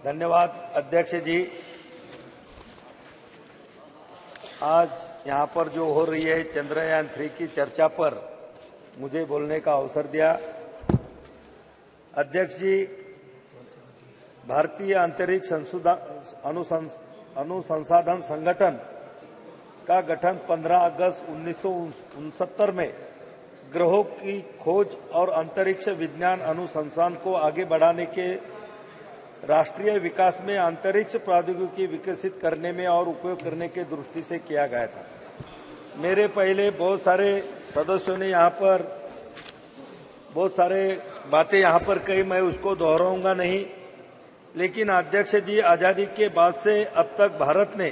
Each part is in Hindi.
धन्यवाद अध्यक्ष जी। आज यहाँ पर जो हो रही है चंद्रयान 3 की चर्चा पर मुझे बोलने का अवसर दिया। अध्यक्ष जी, भारतीय अंतरिक्ष अनुसंधान संगठन का गठन 15 अगस्त 1969 में ग्रहों की खोज और अंतरिक्ष विज्ञान अनुसंधान को आगे बढ़ाने के राष्ट्रीय विकास में अंतरिक्ष प्रौद्योगिकी विकसित करने में और उपयोग करने के दृष्टि से किया गया था। मेरे पहले बहुत सारे सदस्यों ने यहाँ पर बहुत सारे बातें यहाँ पर कही, मैं उसको दोहराऊंगा नहीं। लेकिन अध्यक्ष जी, आजादी के बाद से अब तक भारत ने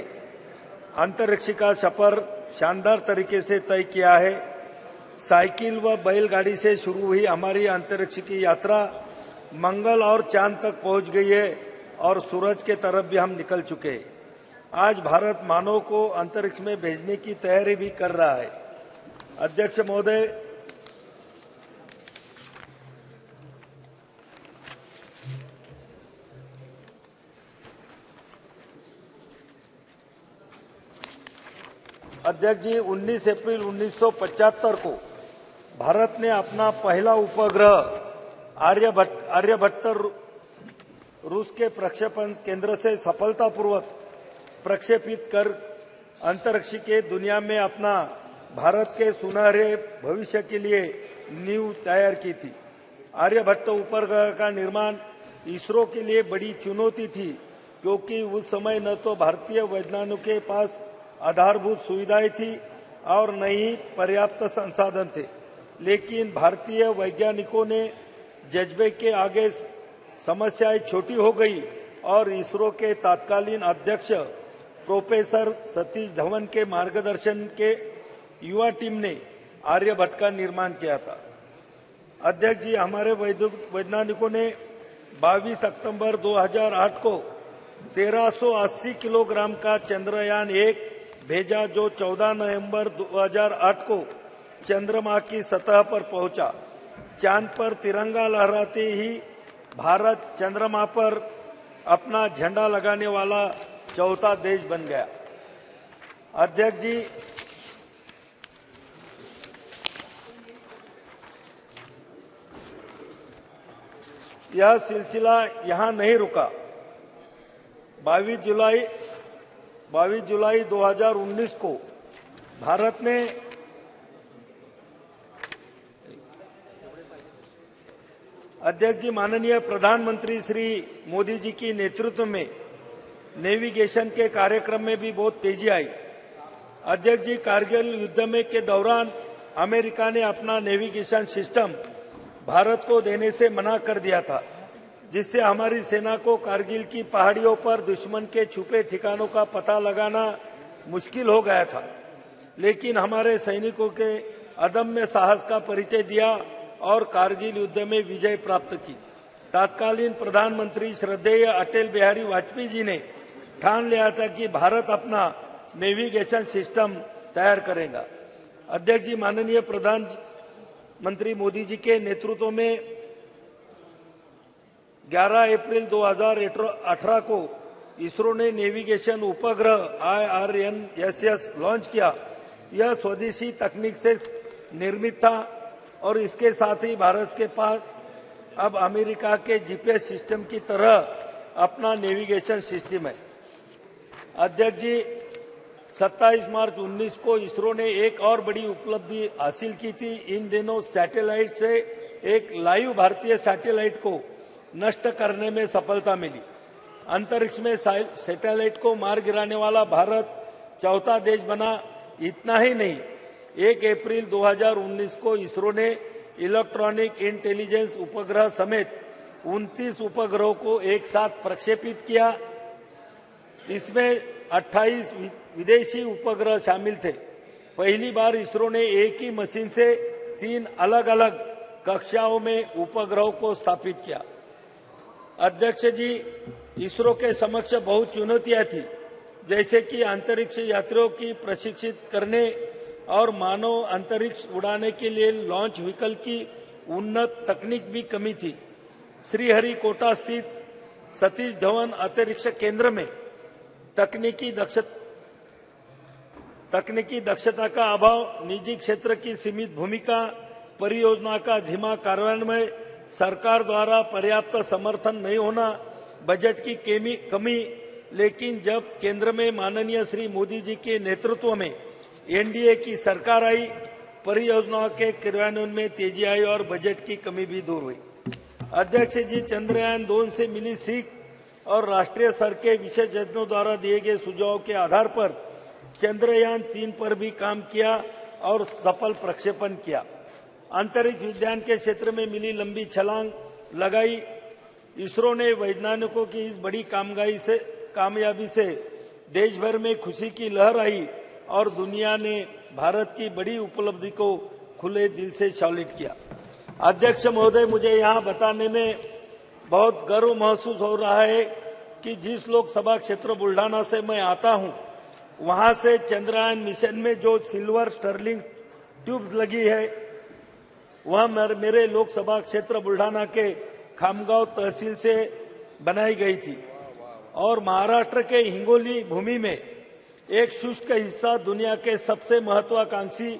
अंतरिक्ष का सफर शानदार तरीके से तय किया है। साइकिल व बैलगाड़ी से शुरू हुई हमारी अंतरिक्ष की यात्रा मंगल और चांद तक पहुंच गई है और सूरज के तरफ भी हम निकल चुके हैं। आज भारत मानव को अंतरिक्ष में भेजने की तैयारी भी कर रहा है। अध्यक्ष महोदय, अध्यक्ष जी, 19 अप्रैल 1975 को भारत ने अपना पहला उपग्रह आर्यभट्ट रूस के प्रक्षेपण केंद्र से सफलतापूर्वक प्रक्षेपित कर अंतरिक्ष के दुनिया में अपना भारत के सुनहरे भविष्य के लिए नींव तैयार की थी। आर्यभट्ट उपग्रह का निर्माण इसरो के लिए बड़ी चुनौती थी, क्योंकि उस समय न तो भारतीय वैज्ञानिकों के पास आधारभूत सुविधाएं थी और न ही पर्याप्त संसाधन थे। लेकिन भारतीय वैज्ञानिकों ने जज्बे के आगे समस्याएं छोटी हो गई और इसरो के तत्कालीन अध्यक्ष प्रोफेसर सतीश धवन के मार्गदर्शन के युवा टीम ने आर्यभट्ट का निर्माण किया था। अध्यक्ष जी, हमारे वैज्ञानिकों ने 22 अक्टूबर 2008 को 1380 किलोग्राम का चंद्रयान 1 भेजा, जो 14 नवंबर 2008 को चंद्रमा की सतह पर पहुंचा। चांद पर तिरंगा लहराते ही भारत चंद्रमा पर अपना झंडा लगाने वाला चौथा देश बन गया। अध्यक्ष जी, यह सिलसिला यहां नहीं रुका। 22 जुलाई 2019 को भारत ने अध्यक्ष जी, माननीय प्रधानमंत्री श्री मोदी जी की नेतृत्व में नेविगेशन के कार्यक्रम में भी बहुत तेजी आई। अध्यक्ष जी, कारगिल युद्ध में के दौरान अमेरिका ने अपना नेविगेशन सिस्टम भारत को देने से मना कर दिया था, जिससे हमारी सेना को कारगिल की पहाड़ियों पर दुश्मन के छुपे ठिकानों का पता लगाना मुश्किल हो गया था। लेकिन हमारे सैनिकों के अदम्य साहस का परिचय दिया और कारगिल युद्ध में विजय प्राप्त की। तत्कालीन प्रधानमंत्री श्रद्धेय अटल बिहारी वाजपेयी जी ने ठान लिया था कि भारत अपना नेविगेशन सिस्टम तैयार करेगा। अध्यक्ष जी, माननीय प्रधानमंत्री मोदी जी के नेतृत्व में 11 अप्रैल 2018 को इसरो ने नेविगेशन उपग्रह IRNSS लॉन्च किया। यह स्वदेशी तकनीक से निर्मित था और इसके साथ ही भारत के पास अब अमेरिका के GPS सिस्टम की तरह अपना नेविगेशन सिस्टम है। अध्यक्ष जी, 27 मार्च 19 को इसरो ने एक और बड़ी उपलब्धि हासिल की थी। इन दिनों सैटेलाइट से एक लाइव भारतीय सैटेलाइट को नष्ट करने में सफलता मिली। अंतरिक्ष में सैटेलाइट को मार गिराने वाला भारत चौथा देश बना। इतना ही नहीं, 1 अप्रैल 2019 को इसरो ने इलेक्ट्रॉनिक इंटेलिजेंस उपग्रह समेत 29 उपग्रहों को एक साथ प्रक्षेपित किया। इसमें 28 विदेशी उपग्रह शामिल थे। पहली बार इसरो ने एक ही मशीन से 3 अलग अलग कक्षाओं में उपग्रहों को स्थापित किया। अध्यक्ष जी, इसरो के समक्ष बहुत चुनौतियां थी, जैसे कि अंतरिक्ष यात्रियों की प्रशिक्षित करने और मानव अंतरिक्ष उड़ाने के लिए लॉन्च व्हीकल की उन्नत तकनीक भी कमी थी। श्रीहरिकोटा स्थित सतीश धवन अंतरिक्ष केंद्र में तकनीकी दक्षता का अभाव, निजी क्षेत्र की सीमित भूमिका, परियोजना का धीमा कार्यान्वयन, सरकार द्वारा पर्याप्त समर्थन नहीं होना, बजट की कमी। लेकिन जब केंद्र में माननीय श्री मोदी जी के नेतृत्व में एनडीए की सरकार आई, परियोजनाओं के क्रियान्वयन में तेजी आई और बजट की कमी भी दूर हुई। अध्यक्ष जी, चंद्रयान 2 से मिली सीख और राष्ट्रीय स्तर के विशेषज्ञों द्वारा दिए गए सुझावों के आधार पर चंद्रयान 3 पर भी काम किया और सफल प्रक्षेपण किया। अंतरिक्ष विज्ञान के क्षेत्र में मिली लंबी छलांग लगाई। इसरो ने वैज्ञानिकों की इस बड़ी कामयाबी से देश भर में खुशी की लहर आई और दुनिया ने भारत की बड़ी उपलब्धि को खुले दिल से सैल्यूट किया। अध्यक्ष महोदय, मुझे यहाँ बताने में बहुत गर्व महसूस हो रहा है कि जिस लोकसभा क्षेत्र बुल्ढाना से मैं आता हूँ, वहाँ से चंद्रयान मिशन में जो सिल्वर स्टर्लिंग ट्यूब लगी है, वह मेरे लोकसभा क्षेत्र बुल्ढाना के खामगांव तहसील से बनाई गई थी और महाराष्ट्र के हिंगोली भूमि में एक शुष्क हिस्सा दुनिया के सबसे महत्वाकांक्षी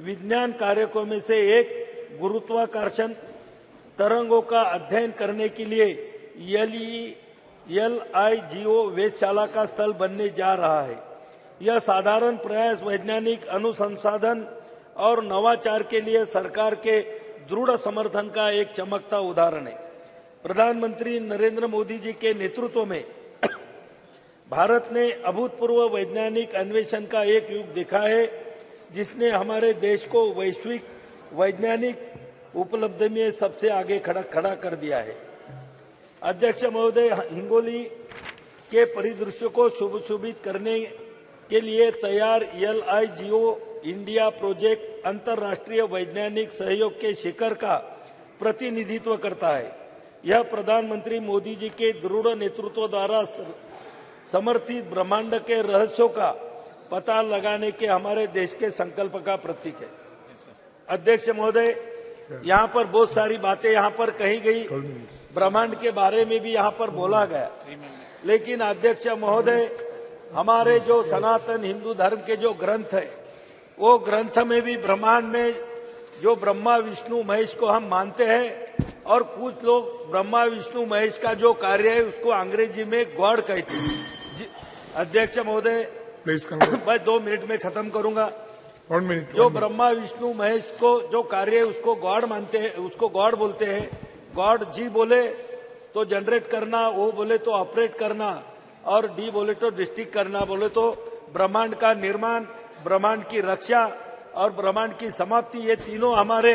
विज्ञान कार्यक्रमों में से एक गुरुत्वाकर्षण तरंगों का अध्ययन करने के लिए LIGO वेधशाला का स्थल बनने जा रहा है। यह साधारण प्रयास वैज्ञानिक अनुसंधान और नवाचार के लिए सरकार के दृढ़ समर्थन का एक चमकता उदाहरण है। प्रधानमंत्री नरेंद्र मोदी जी के नेतृत्व में भारत ने अभूतपूर्व वैज्ञानिक अन्वेषण का एक युग देखा है, जिसने हमारे देश को वैश्विक वैज्ञानिक उपलब्धि में सबसे आगे खड़ा कर दिया है। अध्यक्ष महोदय, हिंगोली के परिदृश्य को सुशोभित करने के लिए तैयार LIGO इंडिया प्रोजेक्ट अंतर्राष्ट्रीय वैज्ञानिक सहयोग के शिखर का प्रतिनिधित्व करता है। यह प्रधानमंत्री मोदी जी के दृढ़ नेतृत्व द्वारा समर्थित ब्रह्मांड के रहस्यों का पता लगाने के हमारे देश के संकल्प का प्रतीक है। अध्यक्ष महोदय, यहाँ पर बहुत सारी बातें यहाँ पर कही गई, ब्रह्मांड के बारे में भी यहाँ पर बोला गया, लेकिन अध्यक्ष महोदय, हमारे जो सनातन हिंदू धर्म के जो ग्रंथ है, वो ग्रंथ में भी ब्रह्मांड में जो ब्रह्मा विष्णु महेश को हम मानते हैं और कुछ लोग ब्रह्मा विष्णु महेश का जो कार्य है उसको अंग्रेजी में गॉड कहते हैं। अध्यक्ष महोदय, मैं 2 मिनट में खत्म करूंगा। 1 मिनट। जो ब्रह्मा विष्णु महेश को जो कार्य है उसको गॉड मानते हैं, उसको गॉड बोलते हैं। गॉड जी बोले तो जनरेट करना, वो बोले तो ऑपरेट करना, और डी बोले तो डिस्ट्रिक्ट करना, बोले तो ब्रह्मांड का निर्माण, ब्रह्मांड की रक्षा और ब्रह्मांड की समाप्ति, ये तीनों हमारे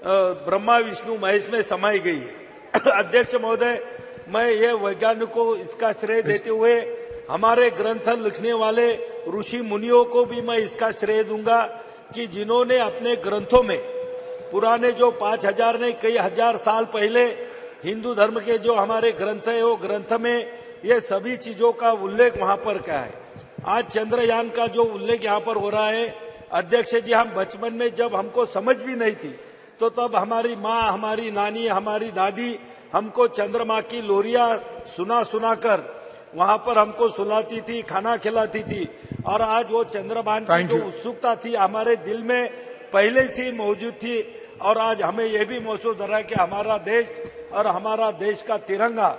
ब्रह्मा विष्णु महेश में समाई गई है। अध्यक्ष महोदय, मैं ये वैज्ञानिकों को इसका श्रेय देते हुए हमारे ग्रंथ लिखने वाले ऋषि मुनियों को भी मैं इसका श्रेय दूंगा कि जिन्होंने अपने ग्रंथों में पुराने जो 5000 नहीं कई हजार साल पहले हिंदू धर्म के जो हमारे ग्रंथ है, वो ग्रंथ में ये सभी चीजों का उल्लेख वहां पर क्या है। आज चंद्रयान का जो उल्लेख यहाँ पर हो रहा है, अध्यक्ष जी, हम बचपन में जब हमको समझ भी नहीं थी तो तब हमारी माँ, हमारी नानी, हमारी दादी हमको चंद्रमा की लोरियां सुना कर वहां पर हमको सुलाती थी, खाना खिलाती थी, और आज वो चंद्रयान की जो उत्सुकता थी हमारे दिल में पहले से ही मौजूद थी, और आज हमें यह भी महसूस हो रहा है कि हमारा देश और हमारा देश का तिरंगा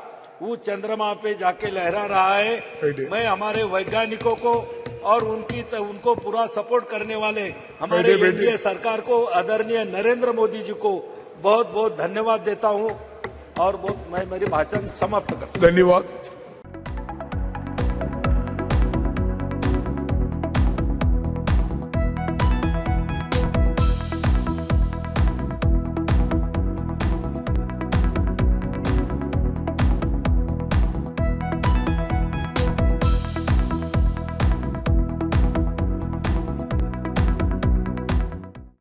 वो चंद्रमा पे जाके लहरा रहा है। मैं हमारे वैज्ञानिकों को और उनको पूरा सपोर्ट करने वाले हमारे एनडीए सरकार को, आदरणीय नरेंद्र मोदी जी को बहुत बहुत धन्यवाद देता हूं और मैं मेरी भाषण समाप्त करता हूं। धन्यवाद।